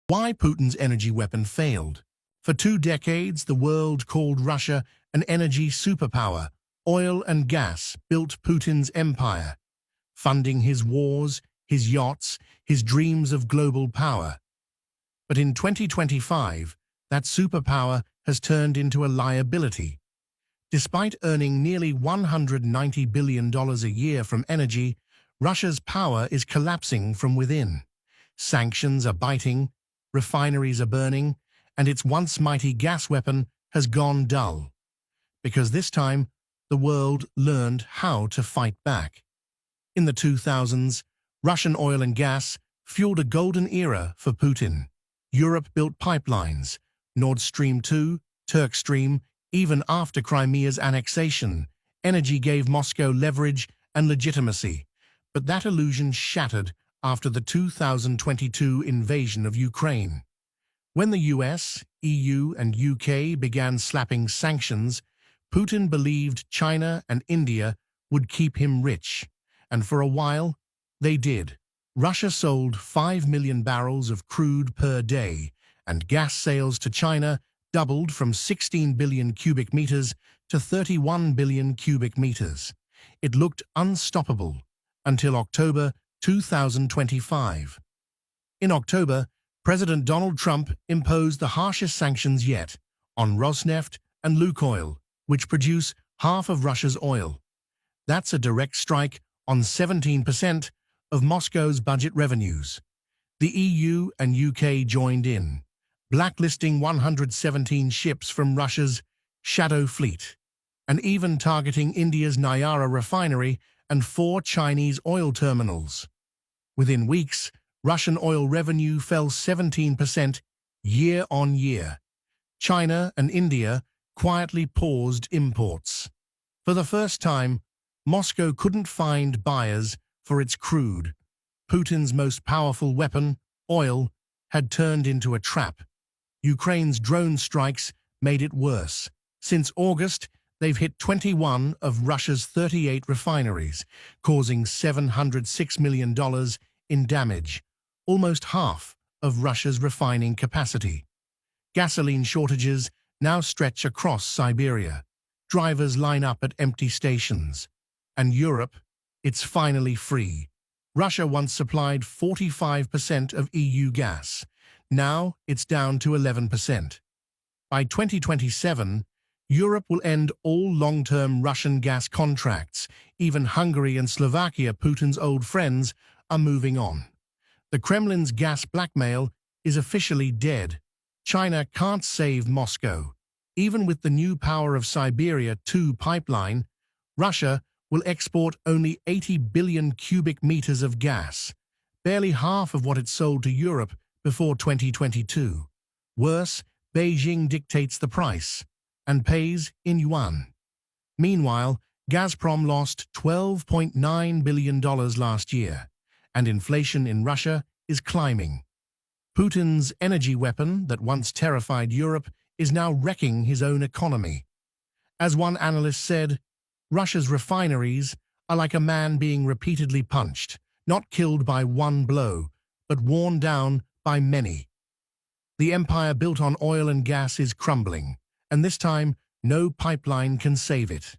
Why Putin's energy weapon failed. For 2 decades, the world called Russia an energy superpower. Oil and gas built Putin's empire, funding his wars, his yachts, his dreams of global power. But in 2025, that superpower has turned into a liability. Despite earning nearly $190 billion a year from energy, Russia's power is collapsing from within. Sanctions are biting, refineries are burning, and its once mighty gas weapon has gone dull. Because this time, the world learned how to fight back. In the 2000s, Russian oil and gas fueled a golden era for Putin. Europe built pipelines, Nord Stream 2, Turk Stream, even after Crimea's annexation. Energy gave Moscow leverage and legitimacy. But that illusion shattered after the 2022 invasion of Ukraine. When the US, EU, and UK began slapping sanctions, Putin believed China and India would keep him rich. And for a while, they did. Russia sold 5 million barrels of crude per day, and gas sales to China doubled from 16 billion cubic meters to 31 billion cubic meters. It looked unstoppable until October 2025. In October, President Donald Trump imposed the harshest sanctions yet on Rosneft and Lukoil, which produce half of Russia's oil. That's a direct strike on 17% of Moscow's budget revenues. The EU and UK joined in, blacklisting 117 ships from Russia's shadow fleet, and even targeting India's Nayara refinery and 4 Chinese oil terminals. Within weeks, Russian oil revenue fell 17% year on year. China and India quietly paused imports. For the first time, Moscow couldn't find buyers for its crude. Putin's most powerful weapon, oil, had turned into a trap. Ukraine's drone strikes made it worse. Since August, they've hit 21 of Russia's 38 refineries, causing $706 million in damage, almost half of Russia's refining capacity. Gasoline shortages now stretch across Siberia. Drivers line up at empty stations. And Europe, it's finally free. Russia once supplied 45% of EU gas. Now it's down to 11%. By 2027, Europe will end all long-term Russian gas contracts. Even Hungary and Slovakia, Putin's old friends, are moving on. The Kremlin's gas blackmail is officially dead. China can't save Moscow. Even with the new power of Siberia 2 pipeline, Russia will export only 80 billion cubic meters of gas, barely half of what it sold to Europe before 2022. Worse, Beijing dictates the price and pays in yuan. Meanwhile, Gazprom lost $12.9 billion last year, and inflation in Russia is climbing. Putin's energy weapon that once terrified Europe is now wrecking his own economy. As one analyst said, Russia's refineries are like a man being repeatedly punched, not killed by one blow, but worn down by many. The empire built on oil and gas is crumbling, and this time no pipeline can save it.